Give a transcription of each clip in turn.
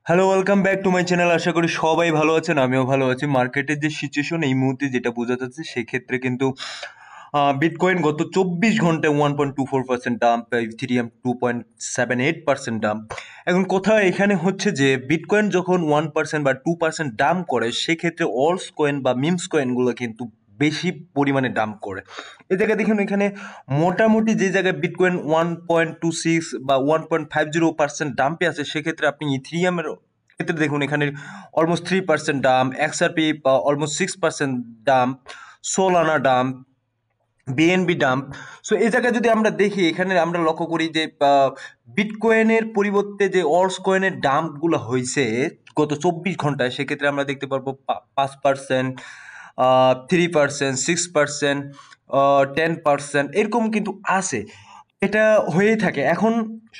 Hello, welcome back to my channel. আশা করি সবাই ভালো আছেন, আমিও ভালো আছি। মার্কেটের যে সিচুয়েশন এই মুহূর্তে যেটা বোঝা যাচ্ছে সেক্ষেত্রে কিন্তু বিটকয়েন গত 24 ঘন্টায় 1.24% ডাম্প, ইথিরিয়াম 2.78% ডাম্প। এখন কথা এখানে হচ্ছে যে বিটকয়েন যখন 1% বা 2% ডাম্প করে সেক্ষেত্রে অলস কয়েন বা মিমস কয়েনগুলো কিন্তু বেশি পরিমাণে ডাম্প করে। এই জায়গায় দেখুন, এখানে মোটামুটি যে জায়গায় বিটকয়েন 1.26 বা 1.50% ডাম্পে আছে সেক্ষেত্রে আপনি ইথিরিয়ামের ক্ষেত্রে দেখুন এখানে almost 3% dump, XRP almost 6% dump, Solana dump, BNB dump. So এই জায়গায় যদি আমরা দেখি এখানে আমরা লক্ষ্য করি যে বিটকয়েনের পরিবর্তে যে অল্টস কয়েনের ডাম্পগুলো হয়েছে গত 24 ঘন্টায়, সেক্ষেত্রে আমরা দেখতে পারবো 5%, 3%, 6%, 10% এরকম কিন্তু আছে। এটা হয়েই থাকে। এখন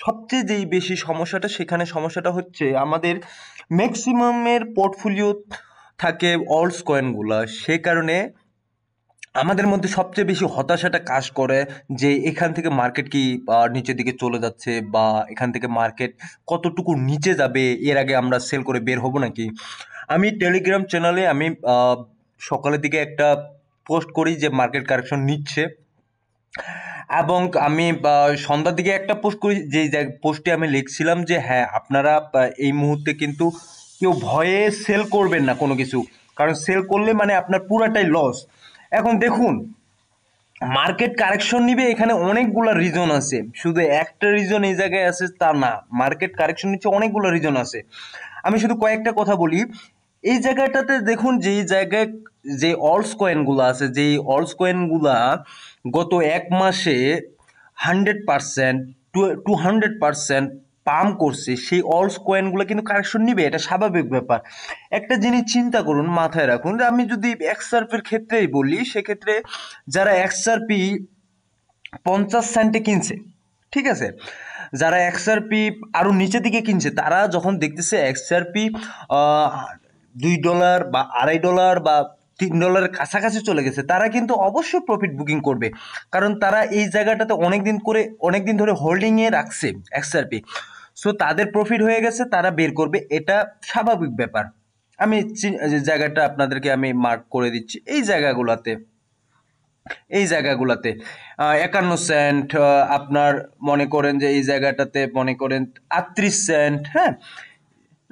সবচেয়ে যেই বেশি সমস্যাটা, সেখানে সমস্যাটা হচ্ছে আমাদের ম্যাক্সিমামের পোর্টফোলিও থাকে অল্টস কয়েনগুলা। সে কারণে আমাদের মধ্যে সবচেয়ে বেশি হতাশাটা কাজ করে যে এখান থেকে মার্কেট কি নিচের দিকে চলে যাচ্ছে, বা এখান থেকে মার্কেট কতটুকু নিচে যাবে, এর আগে আমরা সেল করে বের হব নাকি। আমি টেলিগ্রাম চ্যানেলে আমি সকালের দিকে একটা পোস্ট করি যে মার্কেট কারেকশন নিচ্ছে, এবং আমি সন্ধ্যার দিকে একটা পোস্ট করি যে পোস্টে আমি লিখছিলাম যে হ্যাঁ, আপনারা এই মুহূর্তে কিন্তু কেউ ভয়ে সেল করবেন না কোনো কিছু, কারণ সেল করলে মানে আপনার পুরাটাই লস। এখন দেখুন, মার্কেট কারেকশন নিবে এখানে অনেকগুলো রিজন আছে, শুধু একটা রিজন এই জায়গায় আছে তা না। মার্কেট কারেকশন নিচ্ছে অনেকগুলো রিজন আছে। আমি শুধু কয়েকটা কথা বলি। এই জায়গাটাতে দেখুন, যেই জায়গায় যে অলস কয়েনগুলো আছে, যেই অলস কয়েনগুলা গত এক মাসে 100%, 200% পাম্প করছে, সেই অলস কয়েনগুলো কিন্তু কারেকশন নিবে, এটা স্বাভাবিক ব্যাপার। একটা জিনিস চিন্তা করুন, মাথায় রাখুন, যে আমি যদি এক্সআরপির ক্ষেত্রেই বলি, সেক্ষেত্রে যারা এক্সআরপি 50 সেন্টে কিনছে, ঠিক আছে, যারা এক্সআরপি আরো নিচের দিকে কিনছে, তারা যখন দেখতেছে এক্সআরপি $2 বা $2.5 বা $3 কাছাকাছি চলে গেছে, তারা কিন্তু অবশ্যই প্রফিট বুকিং করবে, কারণ তারা এই জায়গাটাতে অনেকদিন ধরে হোল্ডিং এ রাখছে এক্সআরপি। সো তাদের প্রফিট হয়ে গেছে, তারা বের করবে, এটা স্বাভাবিক ব্যাপার। আমি যে জায়গাটা আপনাদেরকে আমি মার্ক করে দিচ্ছি, এই জায়গাগুলাতে 51 সেন্ট, আপনার মনে করেন যে এই জায়গাটাতে মনে করেন 38 সেন্ট, হ্যাঁ।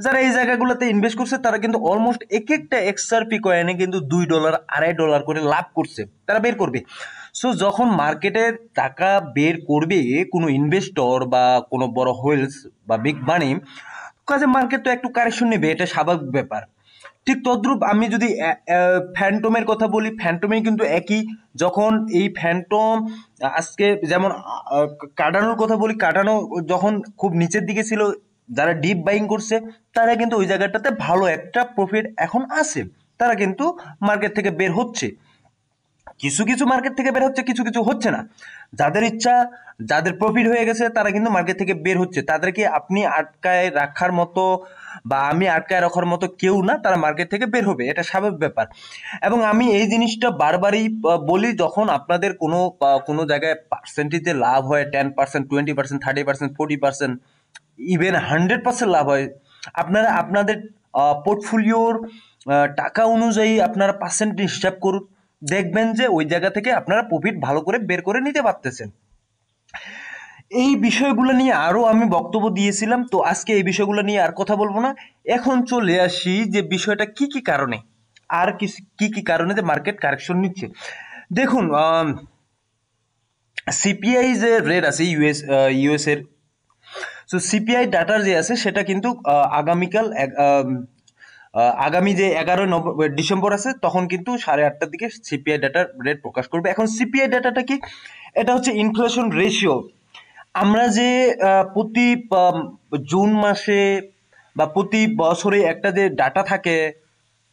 যারা এই জায়গাগুলোতে ইনভেস্ট করছে তারা কিন্তু অলমোস্ট এক একটা এক্সআরপি কয়েনে কিন্তু $2, $2.5 করে লাভ করছে, তারা বের করবে। সো যখন মার্কেটে টাকা বের করবে কোনো ইনভেস্টর বা কোনো বড় হোয়েলস বা বিগ মানি, কাজে মার্কেট তো একটু কারেকশন নেবে, এটা স্বাভাবিক ব্যাপার। ঠিক তদ্রূপ আমি যদি ফ্যান্টমের কথা বলি, ফ্যান্টমে কিন্তু একই। যখন এই ফ্যান্টম আজকে যেমন কার্ডানোর কথা বলি, কার্ডানো যখন খুব নিচের দিকে ছিল, যারা ডিপ বাইং করছে তারা কিন্তু ওই জায়গাটাতে ভালো একটা প্রফিট এখন আছে, তারা কিন্তু মার্কেট থেকে বের হচ্ছে। কিছু কিছু মার্কেট থেকে বের হচ্ছে, কিছু কিছু হচ্ছে না। যাদের ইচ্ছা, যাদের প্রফিট হয়ে গেছে, তারা কিন্তু মার্কেট থেকে বের হচ্ছে। তাদেরকে আপনি আটকায় রাখার মতো বা আমি আটকায় রাখার মতো কেউ না, তারা মার্কেট থেকে বের হবে, এটা স্বাভাবিক ব্যাপার। এবং আমি এই জিনিসটা বারবারই বলি, যখন আপনাদের কোনো জায়গায় পার্সেন্টেজে লাভ হয় 10%, 20%, 30%, 40%, ইভেন 100% লাভ হয়, আপনারা আপনাদের পোর্টফোলিওর টাকা অনুযায়ী আপনারা পার্সেন্টেজ হিসাব করুন, দেখবেন যে ওই জায়গা থেকে আপনারা প্রফিট ভালো করে বের করে নিতে পারতেছেন। এই বিষয়গুলো নিয়ে আরো আমি বক্তব্য দিয়েছিলাম, তো আজকে এই বিষয়গুলো নিয়ে আর কথা বলবো না। এখন চলে আসি যে বিষয়টা কি কি কারণে, আর কি কি কারণে যে মার্কেট কারেকশন নিচ্ছে। দেখুন, সিপিআই যে রেট আছে ইউএস এর, সো সিপিআই ডাটার যে আছে সেটা কিন্তু আগামীকাল আগামী যে 11 ডিসেম্বর আছে, তখন কিন্তু 8:30টার দিকে সিপিআই ডাটার রেট প্রকাশ করবে। এখন সিপিআই ডাটাটা কি? এটা হচ্ছে ইনফ্লেশন রেশিও। আমরা যে প্রতি জুন মাসে বা প্রতি বছরে একটা যে ডাটা থাকে,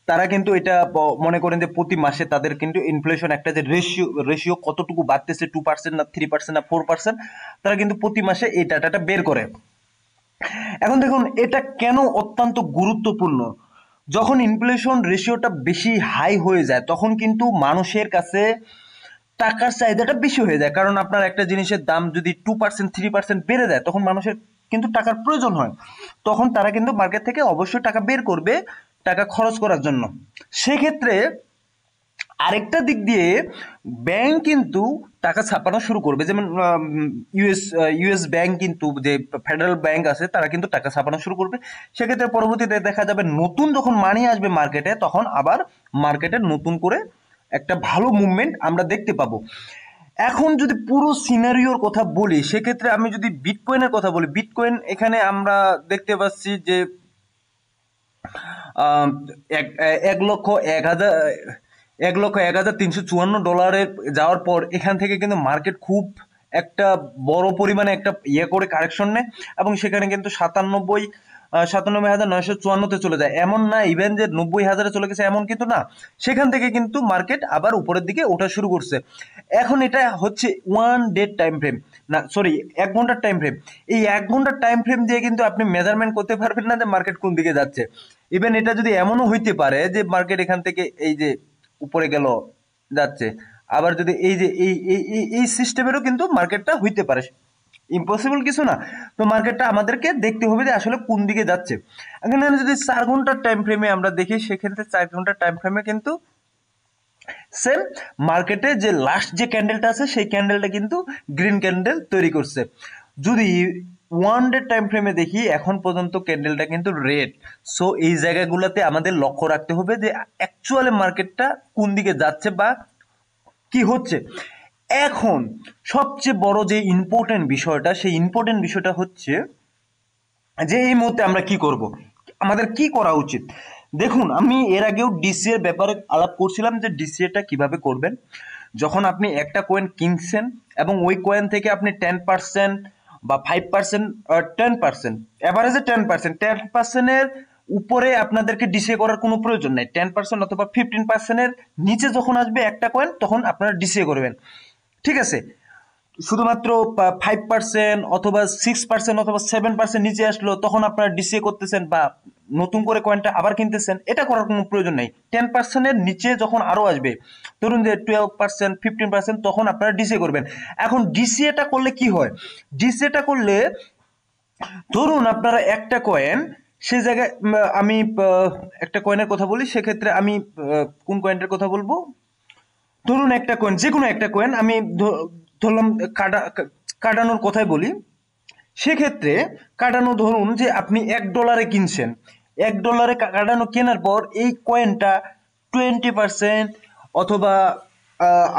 তারা কিন্তু এটা মনে করেন যে প্রতি মাসে তাদের কিন্তু ইনফ্লেশন একটা যে রেশিও কতটুকু বাড়তেছে, 2% না 3% না 4%, তারা কিন্তু প্রতি মাসে এই ডাটাটা বের করে। এখন দেখুন, এটা কেন অত্যন্ত গুরুত্বপূর্ণ। যখন ইনফ্লেশন রেশিওটা বেশি হাই হয়ে যায়, তখন কিন্তু মানুষের কাছে টাকার চাহিদাটা বেশি হয়ে যায়, কারণ আপনার একটা জিনিসের দাম যদি 2%, 3% বেড়ে যায়, তখন মানুষের কিন্তু টাকার প্রয়োজন হয়, তখন তারা কিন্তু মার্কেট থেকে অবশ্যই টাকা বের করবে টাকা খরচ করার জন্য। সেক্ষেত্রে আরেকটা দিক দিয়ে ব্যাংক কিন্তু টাকা ছাপানো শুরু করবে, যেমন ইউএস ব্যাংক কিন্তু যে ফেডারেল ব্যাংক আছে তারা কিন্তু টাকা ছাপানো শুরু করবে। সেক্ষেত্রে পরবর্তীতে দেখা যাবে নতুন যখন মানি আসবে মার্কেটে, তখন আবার মার্কেটে নতুন করে একটা ভালো মুভমেন্ট আমরা দেখতে পাবো। এখন যদি পুরো সিনারিওর কথা বলি, সেক্ষেত্রে আমি যদি বিটকয়েনের কথা বলি, বিটকয়েন এখানে আমরা দেখতে পাচ্ছি যে এক লক্ষ 1,01,354 যাওয়ার পর এখান থেকে কিন্তু মার্কেট খুব একটা বড় পরিমাণে একটা করে কারেকশন নেয়, এবং সেখানে কিন্তু 97,954 চলে যায়। এমন না ইভেন যে 90,000 চলে গেছে, এমন কিন্তু না, সেখান থেকে কিন্তু মার্কেট আবার উপরের দিকে ওঠা শুরু করছে। এখন এটা হচ্ছে 1 ডে টাইম ফ্রেম, না সরি 1 ঘন্টার টাইম ফ্রেম। এই 1 ঘন্টার টাইম ফ্রেম দিয়ে কিন্তু আপনি মেজারমেন্ট করতে পারবেন না যে মার্কেট কোন দিকে যাচ্ছে। ইভেন এটা যদি এমনও হইতে পারে যে মার্কেট এখান থেকে এই যে উপরে গেল যাচ্ছে, আবার যদি এই যে এই সিস্টেমেরও কিন্তু মার্কেটটা হইতে পারে, ইম্পসিবল কিছু না। তো মার্কেটটা আমাদেরকে দেখতে হবে যে আসলে কোন দিকে যাচ্ছে। এখানে যদি 4 ঘন্টার টাইম ফ্রেমে আমরা দেখি, সেক্ষেত্রে 4 ঘন্টার টাইম ফ্রেমে কিন্তু সেম মার্কেটে যে লাস্ট যে ক্যান্ডেলটা আছে সেই ক্যান্ডেলটা কিন্তু গ্রিন ক্যান্ডেল তৈরি করছে। যদি 1 ডে টাইম ফ্রেমে দেখি, এখন পর্যন্ত ক্যান্ডেলটা কিন্তু রেড। সো এই জায়গাগুলোতে আমাদের লক্ষ্য রাখতে হবে যে অ্যাকচুয়ালি মার্কেটটা কোন দিকে যাচ্ছে বা কি হচ্ছে। এখন সবচেয়ে বড় যে ইম্পর্টেন্ট বিষয়টা, সেই ইম্পর্টেন্ট বিষয়টা হচ্ছে যে এই মুহূর্তে আমরা কি করব, আমাদের কি করা উচিত। দেখুন, আমি এর আগেও ডিসিএ এর ব্যাপারে আলাপ করছিলাম যে ডিসিএটা কিভাবে করবেন। যখন আপনি একটা কয়েন কিনছেন এবং ওই কয়েন থেকে আপনি 10% বা 5%, 10%, অ্যাভারেজে 10%-এর উপরে আপনাদেরকে ডিসিএ করার কোনো প্রয়োজন নেই। 10% অথবা 15%-এর নিচে যখন আসবে একটা কয়েন, তখন আপনারা ডিসিএ করবেন, ঠিক আছে। শুধুমাত্র 5% অথবা 6% অথবা 7% নিচে আসলো, তখন আপনারা ডিসিএ করতেছেন বা নতুন করে কয়েনটা আবার কিনতেছেন, এটা করার কোনো প্রয়োজন নেই। 10%-এর নিচে যখন আরো আসবে, ধরুন যে 12%, 15%, তখন আপনারা ডিসিএ করবেন। এখন ডিসিএটা করলে কি হয়, ডিসিএটা করলে ধরুন আপনারা একটা কয়েন, সেই জায়গায় আমি একটা কয়েনের কথা বলি, সেক্ষেত্রে আমি কোন কয়েনটার কথা বলবো, ধরুন একটা কয়েন, যে কোনো একটা কয়েন আমি ধরলাম কাটানোর কথাই বলি। সেক্ষেত্রে কাটানো, ধরুন যে আপনি $1 কিনছেন, $1 কাটানো কেনার পর এই কয়েনটা 20% অথবা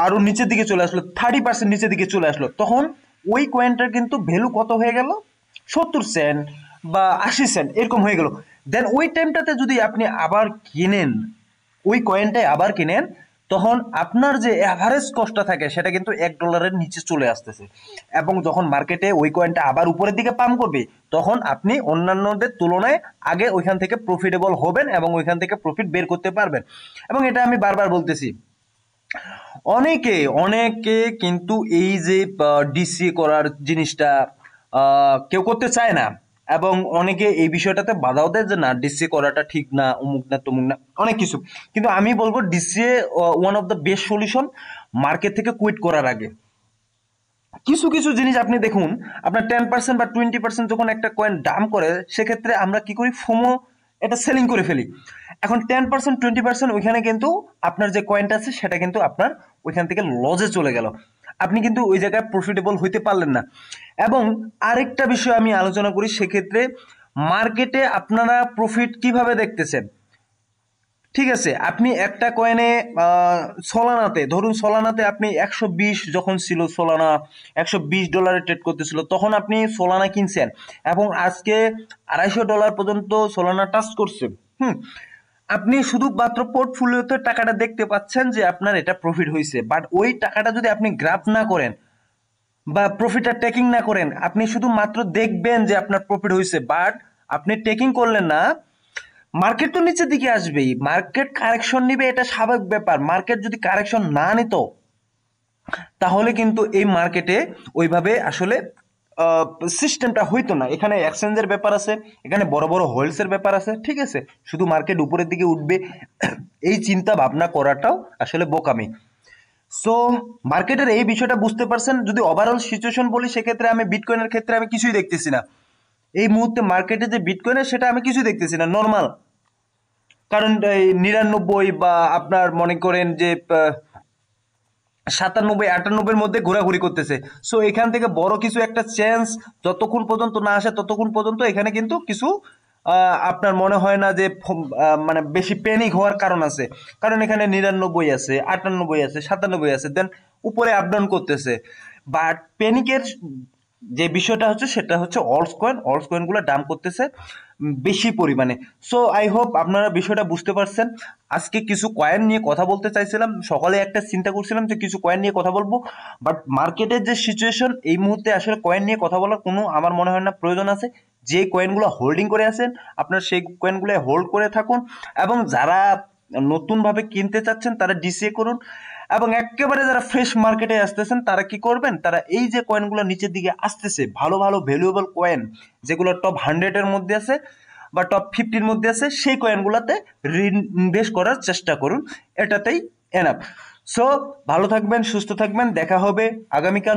আরো নিচের দিকে চলে আসলো, 30% নিচের দিকে চলে আসলো, তখন ওই কয়েনটার কিন্তু ভ্যালু কত হয়ে গেল, 70 সেন্ট বা 80 সেন্ট এরকম হয়ে গেল। দেন ওই টাইমটাতে যদি আপনি আবার কিনেন, ওই কয়েনটাই আবার কিনেন, তখন আপনার যে অ্যাভারেজ কস্টটা থাকে সেটা কিন্তু $1-এর নিচে চলে আসতেছে, এবং যখন মার্কেটে ওই কয়েনটা আবার উপরের দিকে পাম্প করবে, তখন আপনি অন্যান্যদের তুলনায় আগে ওইখান থেকে প্রফিটেবল হবেন এবং ওইখান থেকে প্রফিট বের করতে পারবেন। এবং এটা আমি বারবার বলতেছি, অনেকে অনেকে কিন্তু এই যে ডিসি করার জিনিসটা কেউ করতে চায় না, এবং অনেকে এই বিষয়টাতে বাধাও দেয় যে না, ডিসি করাটা ঠিক না, অমুক না তমুক না, অনেক কিছু। কিন্তু আমি বলবো DCA one of the best solution market থেকে কুইট করার আগে। কিছু কিছু জিনিস আপনি দেখুন, আপনার 10% বা 20% যখন একটা কয়েন দাম করে, সেক্ষেত্রে আমরা কি করি, ফোমো এটা সেলিং করে ফেলি। এখন 10% 20% ওইখানে কিন্তু আপনার যে কয়েনটা আছে সেটা কিন্তু আপনার ওইখান থেকে লজে চলে গেল, আপনি কিন্তু ওই জায়গায় প্রফিটেবল হইতে পারলেন না। এবং আরেকটা বিষয় আমি আলোচনা করি, সেক্ষেত্রে মার্কেটে আপনারা প্রফিট কিভাবে দেখতেছেন। ঠিক আছে, আপনি একটা কয়েনে সোলানাতে, ধরুন সোলানাতে আপনি 120 যখন ছিল, সোলানা $120 ট্রেড করতেছিল, তখন আপনি সোলানা কিনছেন এবং আজকে $250 পর্যন্ত সোলানা টাচ করছে। আপনি শুধুমাত্র পোর্টফোলিওতে টাকাটা দেখতে পাচ্ছেন যে আপনার এটা প্রফিট হয়েছে, বাট ওই টাকাটা যদি আপনি গ্রাফ না করেন বা প্রফিটটা টেকিং না করেন, আপনি শুধুমাত্র দেখবেন যে আপনার প্রফিট হয়েছে, বাট আপনি টেকিং করলেন না, মার্কেট তো নিচের দিকে আসবেই, মার্কেট কারেকশন নিবে, এটা স্বাভাবিক ব্যাপার। মার্কেট যদি কারেকশন না নিত, তাহলে কিন্তু এই মার্কেটে ওইভাবে আসলে সিস্টেমটা হইতো না। এখানে এক্সচেঞ্জের ব্যাপার আছে, এখানে বড় বড় হোলসের ব্যাপার আছে, ঠিক আছে। শুধু মার্কেট উপরের দিকে উঠবে এই চিন্তা ভাবনা করাটাও আসলে বোকামি। সো মার্কেটের এই বিষয়টা বুঝতে পারছেন। যদি ওভারঅল সিচুয়েশন বলি, সেক্ষেত্রে আমি বিটকয়েনের ক্ষেত্রে আমি কিছুই দেখতেছি না। এই মুহূর্তে মার্কেটে যে বিটকয়েনের সেটা আমি কিছু দেখতেছি না, নর্মাল। কারণ এই 99 বা আপনার মনে করেন যে 97 98 মধ্যে ঘোরাঘুরি করতেছে। সো এখান থেকে বড় কিছু একটা চেঞ্জ যতক্ষণ পর্যন্ত না আসে ততক্ষণ পর্যন্ত এখানে কিন্তু কিছু আপনার মনে হয় না যে মানে বেশি প্যানিক হওয়ার কারণ আছে। কারণ এখানে 99 আছে, 98 আছে, 97 আছে, দেন উপরে আপ ডাউন করতেছে। বাট প্যানিকের যে বিষয়টা হচ্ছে সেটা হচ্ছে অলস কয়েনগুলো ডাম্প করতেছে বেশি পরিমাণে। সো আই হোপ আপনারা বিষয়টা বুঝতে পারছেন। আজকে কিছু কয়েন নিয়ে কথা বলতে চাইছিলাম, সকালে একটা চিন্তা করছিলাম যে কিছু কয়েন নিয়ে কথা বলবো, বাট মার্কেটের যে সিচুয়েশন এই মুহূর্তে আসলে কয়েন নিয়ে কথা বলার কোনো আমার মনে হয় না প্রয়োজন আছে। যে কয়েনগুলো হোল্ডিং করে আছেন আপনারা সেই কয়েনগুলো হোল্ড করে থাকুন, এবং যারা নতুনভাবে কিনতে চাচ্ছেন তারা ডিসিএ করুন, এবং একেবারে যারা ফ্রেশ মার্কেটে আসতেছেন তারা কি করবেন, তারা এই যে কয়েনগুলো নিচের দিকে আসতেছে ভালো ভালো ভ্যালুয়েবল কয়েন যেগুলো টপ 100-এর মধ্যে আছে বা টপ 50-র মধ্যে আছে সেই কয়েনগুলোতে ইনভেস্ট করার চেষ্টা করুন, এটাতেই এনাফ। সো ভালো থাকবেন, সুস্থ থাকবেন, দেখা হবে আগামীকাল।